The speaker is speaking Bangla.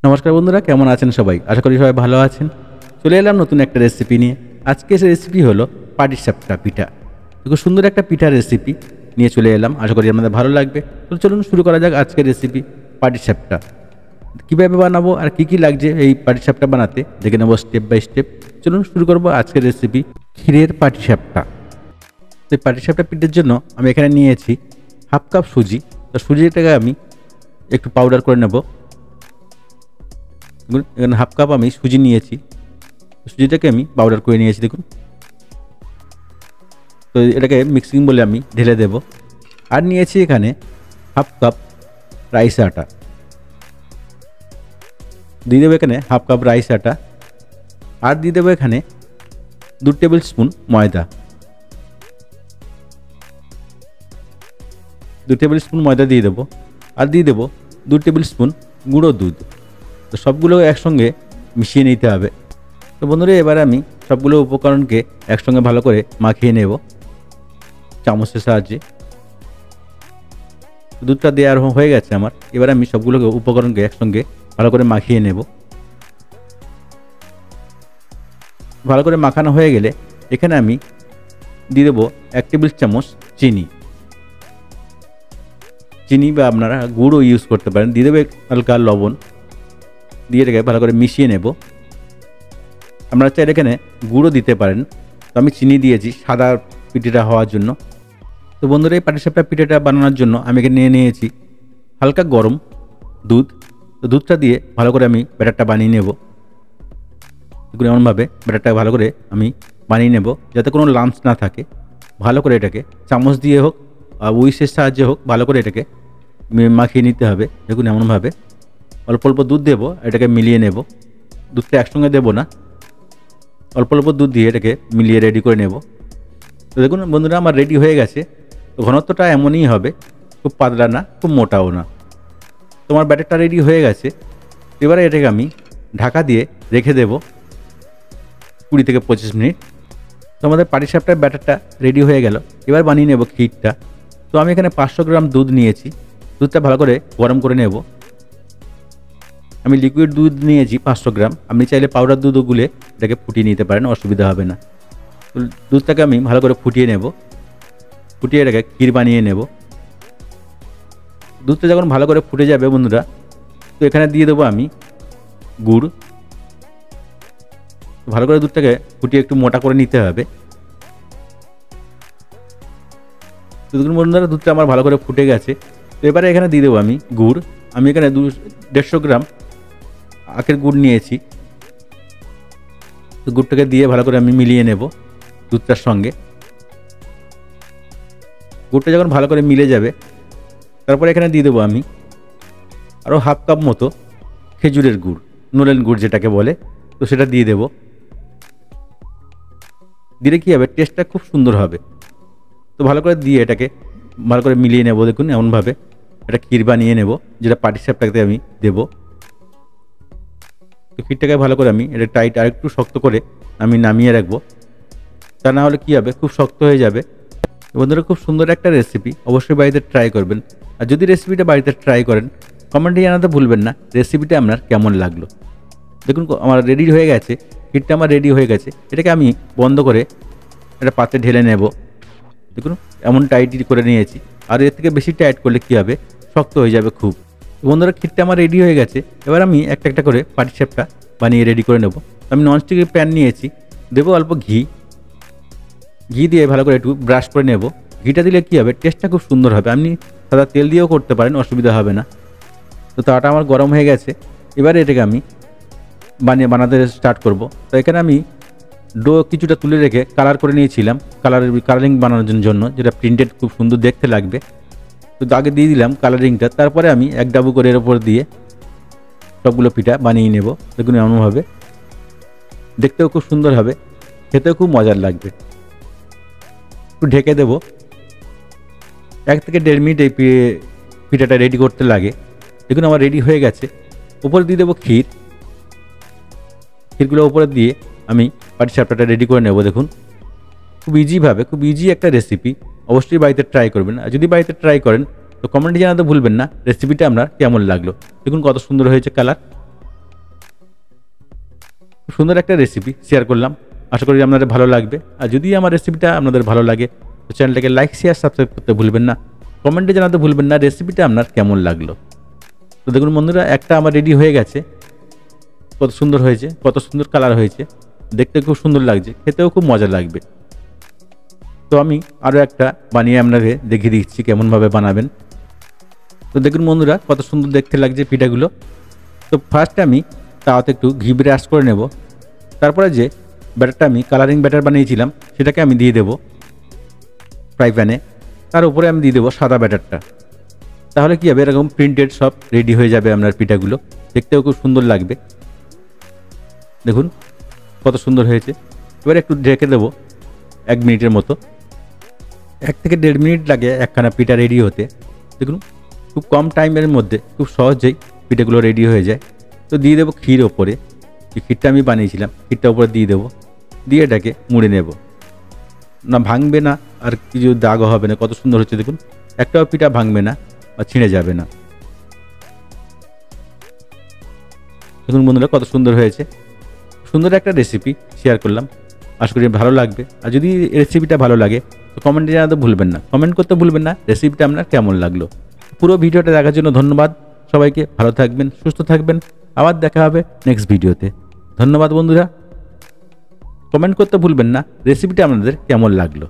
নমস্কার বন্ধুরা, কেমন আছেন সবাই? আশা করি সবাই ভালো আছেন। চলে এলাম নতুন একটা রেসিপি নিয়ে। আজকে সে রেসিপি হলো পাটিসাপটা পিঠা। খুব সুন্দর একটা পিঠা রেসিপি নিয়ে চলে এলাম, আশা করি আপনাদের ভালো লাগবে। তো চলুন শুরু করা যাক আজকের রেসিপি পাটিসাপটা। কীভাবে বানাবো আর কি কি লাগছে এই পাটিসাপটা বানাতে দেখে নেবো স্টেপ বাই স্টেপ। চলুন শুরু করবো আজকের রেসিপি ক্ষীরের পাটিসাপটা। তো এই পাটিসাপটা পিঠার জন্য আমি এখানে নিয়েছি হাফ কাপ সুজি। তো সুজিটাকে আমি একটু পাউডার করে নেব। এখানে হাফ কাপ আমি সুজি নিয়েছি, সুজিটাকে আমি পাউডার করে নিয়েছি দেখুন। তো এটাকে মিক্সিং বলে আমি ঢেলে দেব। আর নিয়েছি এখানে হাফ কাপ রাইস আটা, দিয়ে দেবো এখানে হাফ কাপ রাইস আটা। আর দিয়ে দেবো এখানে 2 টেবিল স্পুন ময়দা, 2 টেবিল স্পুন ময়দা দিয়ে দেবো। আর দিয়ে দেবো 2 টেবিল স্পুন গুঁড়ো দুধ। তো সবগুলো একসঙ্গে মিশিয়ে নিতে হবে। তো বন্ধুরা, এবার আমি সবগুলো উপকরণকে একসঙ্গে ভালো করে মাখিয়ে নেব চামচের সাহায্যে। দুধটা দেওয়ার হয়ে গেছে আমার। এবার আমি সবগুলো উপকরণকে একসঙ্গে ভালো করে মাখিয়ে নেব। ভালো করে মাখানো হয়ে গেলে এখানে আমি দিয়ে দেবো 1 টেবিল চামচ চিনি বা আপনারা গুঁড়ো ইউজ করতে পারেন। দিয়ে দেবো হালকা লবণ, দিয়ে এটাকে ভালো করে মিশিয়ে নেব। আপনারা চাইলে এখানে গুঁড়ো দিতে পারেন, তো আমি চিনি দিয়েছি সাদা পিঠাটা হওয়ার জন্য। তো বন্ধুরা, এই পাটিসাপটা পিঠাটা বানানোর জন্য আমি এখানে নিয়ে নিয়েছি হালকা গরম দুধ। তো দুধটা দিয়ে ভালো করে আমি ব্যাটারটা বানিয়ে নেব। এগুলো এমনভাবে ব্যাটারটা ভালো করে আমি বানিয়ে নেব যাতে কোনো লাম্পস না থাকে। ভালো করে এটাকে চামচ দিয়ে হোক উইসের সাহায্যে হোক ভালো করে এটাকে মাখিয়ে নিতে হবে। দেখুন এমনভাবে অল্প অল্প দুধ দেবো, এটাকে মিলিয়ে নেব। দুধটা একসঙ্গে দেবো না, অল্প অল্প দুধ দিয়ে এটাকে মিলিয়ে রেডি করে নেব। তো দেখুন বন্ধুরা, আমার রেডি হয়ে গেছে। তো ঘনত্বটা এমনই হবে, খুব পাতলা না খুব মোটাও না। তোমার ব্যাটারটা রেডি হয়ে গেছে। এবারে এটাকে আমি ঢাকা দিয়ে রেখে দেব 20 থেকে 25 মিনিট। তো আমাদের পাটিসাপটার ব্যাটারটা রেডি হয়ে গেল। এবার বানিয়ে নেব ক্ষীরটা। তো আমি এখানে 500 গ্রাম দুধ নিয়েছি। দুধটা ভালো করে গরম করে নেব। আমি লিকুইড দুধ নিয়েছি 500 গ্রাম। আপনি চাইলে পাউডার দুধও গুলে এটাকে ফুটিয়ে নিতে পারেন, অসুবিধা হবে না। তো দুধটাকে আমি ভালো করে ফুটিয়ে নেব, ফুটিয়ে এটাকে ক্ষীর বানিয়ে নেব। দুধটা যখন ভালো করে ফুটে যাবে বন্ধুরা, তো এখানে দিয়ে দেবো আমি গুড়। ভালো করে দুধটাকে ফুটিয়ে একটু মোটা করে নিতে হবে। তো দেখুন বন্ধুরা, দুধটা আমার ভালো করে ফুটে গেছে। তো এবারে এখানে দিয়ে দেবো আমি গুড়। আমি এখানে 150 গ্রাম আখের গুড় নিয়েছি। তো গুড়টাকে দিয়ে ভালো করে আমি মিলিয়ে নেব দুধটার সঙ্গে। গুড়টা যখন ভালো করে মিলে যাবে, তারপরে এখানে দিয়ে দেবো আমি আরও হাফ কাপ মতো খেজুরের গুড়, নলেন গুড় যেটাকে বলে। তো সেটা দিয়ে দেব। দিলে কী হবে, টেস্টটা খুব সুন্দর হবে। তো ভালো করে দিয়ে এটাকে ভালো করে মিলিয়ে নেব। দেখুন এমনভাবে একটা ক্ষীর বানিয়ে নেব, যেটা পাটিসাপটাতে আমি দেব। তো ক্ষীরটাকে ভালো করে আমি এটা টাইট আর একটু শক্ত করে আমি নামিয়ে রাখবো। তা না হলে কী হবে, খুব শক্ত হয়ে যাবে। বন্ধুরা, খুব সুন্দর একটা রেসিপি, অবশ্যই বাড়িতে ট্রাই করবেন। আর যদি রেসিপিটা বাড়িতে ট্রাই করেন, কমেন্টে জানাতে ভুলবেন না রেসিপিটা আপনার কেমন লাগলো। দেখুন আমার রেডি হয়ে গেছে, ক্ষীরটা আমার রেডি হয়ে গেছে। এটাকে আমি বন্ধ করে একটা পাত্রে ঢেলে নেব। দেখুন এমন টাইট করে নিয়েছি। আর এর থেকে বেশি টাইট করলে কী হবে, শক্ত হয়ে যাবে খুব। বন্ধুরা, ক্ষীরটা আমার রেডি হয়ে গেছে। এবার আমি একটা একটা করে পাটিসাপটা বানিয়ে রেডি করে নেব। আমি ননস্টিকের প্যান নিয়েছি, দেবো অল্প ঘি দিয়ে ভালো করে একটু ব্রাশ করে নেব। ঘিটা দিলে কী হবে, টেস্টটা খুব সুন্দর হবে। আপনি সাদা তেল দিয়েও করতে পারেন, অসুবিধা হবে না। তো তাওয়াটা আমার গরম হয়ে গেছে। এবারে এটাকে আমি বানাতে স্টার্ট করব। তো এখানে আমি ডো কিছুটা তুলে রেখে কালার করে নিয়েছিলাম, কালারিং বানানোর জন্য, যেটা প্রিন্টেড খুব সুন্দর দেখতে লাগবে। তো আগে দিয়ে দিলাম কালারিংটা। তারপরে আমি এক ডাবু করে এর ওপর দিয়ে সবগুলো পিঠা বানিয়ে নেব। দেখুন এমনভাবে দেখতেও খুব সুন্দর হবে, খেতেও খুব মজার লাগবে। একটু ঢেকে দেবো। 1 থেকে 1.5 মিনিট এই পিঠাটা রেডি করতে লাগে। দেখুন আমার রেডি হয়ে গেছে। উপরে দিয়ে দেবো ক্ষীরগুলো উপরে দিয়ে আমি পাটিসাপটাটা রেডি করে নেব। দেখুন খুব ইজিভাবে, খুব ইজি একটা রেসিপি, অবশ্যই বাড়িতে ট্রাই করবেন। আর যদি বাড়িতে ট্রাই করেন তো কমেন্টে জানাতে ভুলবেন না রেসিপিটা আপনার কেমন লাগলো। দেখুন কত সুন্দর হয়েছে কালার। সুন্দর একটা রেসিপি শেয়ার করলাম, আশা করি আপনাদের ভালো লাগবে। আর যদি আমার রেসিপিটা আপনাদের ভালো লাগে তো চ্যানেলটাকে লাইক শেয়ার সাবস্ক্রাইব করতে ভুলবেন না, কমেন্টে জানাতে ভুলবেন না রেসিপিটা আপনার কেমন লাগলো। তো দেখুন বন্ধুরা, একটা আমার রেডি হয়ে গেছে, কত সুন্দর হয়েছে, কত সুন্দর কালার হয়েছে, দেখতে খুব সুন্দর লাগছে, খেতেও খুব মজা লাগবে। তো আমি আরও একটা বানিয়ে আপনাকে দেখিয়ে দিচ্ছি কেমনভাবে বানাবেন। তো দেখুন বন্ধুরা, কত সুন্দর দেখতে লাগছে পিঠাগুলো। তো ফার্স্টে আমি তাওয়াতে একটু ঘি ব্রাশ করে নেব, তারপরে যে ব্যাটারটা আমি কালারিং ব্যাটার বানিয়েছিলাম সেটাকে আমি দিয়ে দেবো ফ্রাই প্যানে, তার উপরে আমি দিয়ে দেবো সাদা ব্যাটারটা। তাহলে কী হবে, এরকম প্রিন্টেড সব রেডি হয়ে যাবে আপনার পিঠাগুলো, দেখতেও খুব সুন্দর লাগবে। দেখুন কত সুন্দর হয়েছে। এবার একটু ঢেকে দেবো 1 মিনিটের মতো, 1 থেকে 1.5 মিনিট লাগে একখানা পিঠা রেডি হতে। দেখুন খুব কম টাইমের মধ্যে খুব সহজেই পিঠাগুলো রেডি হয়ে যায়। তো দিয়ে দেবো ক্ষীর ওপরে, যে ক্ষীরটা আমি বানিয়েছিলাম ক্ষীরটা ওপরে দিয়ে দেবো, দিয়ে এটাকে মুড়ে নেব, না ভাঙবে না আর কিছু দাগও হবে না। কত সুন্দর হচ্ছে দেখুন, একটাও পিঠা ভাঙবে না বা ছিঁড়ে যাবে না। দেখুন বন্ধুরা কত সুন্দর হয়েছে, সুন্দর একটা রেসিপি শেয়ার করলাম, আশা করি ভালো লাগবে। আর যদি রেসিপিটা ভালো লাগে তো কমেন্টে জানাতে ভুলবেন না, কমেন্ট করতে ভুলবেন না রেসিপিটা আপনার কেমন লাগলো। পুরো ভিডিওটা দেখার জন্য ধন্যবাদ সবাইকে, ভালো থাকবেন, সুস্থ থাকবেন, আবার দেখা হবে নেক্সট ভিডিওতে। ধন্যবাদ বন্ধুরা, কমেন্ট করতে ভুলবেন না রেসিপিটা আপনাদের কেমন লাগলো।